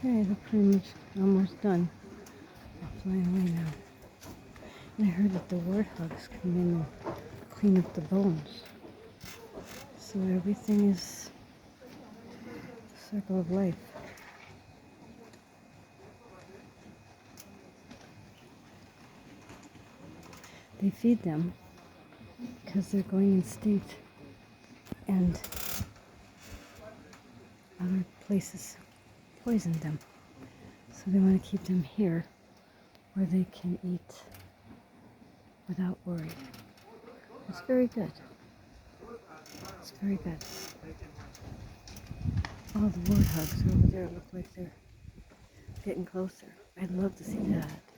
Okay, they're pretty much almost done. They're flying away now. And I heard that the warthogs come in and clean up the bones. So everything is the circle of life. They feed them because they're going extinct and other places poison them. So they want to keep them here where they can eat without worry. It's very good. It's very good. All the warthogs over there look like they're getting closer. I'd love to see that.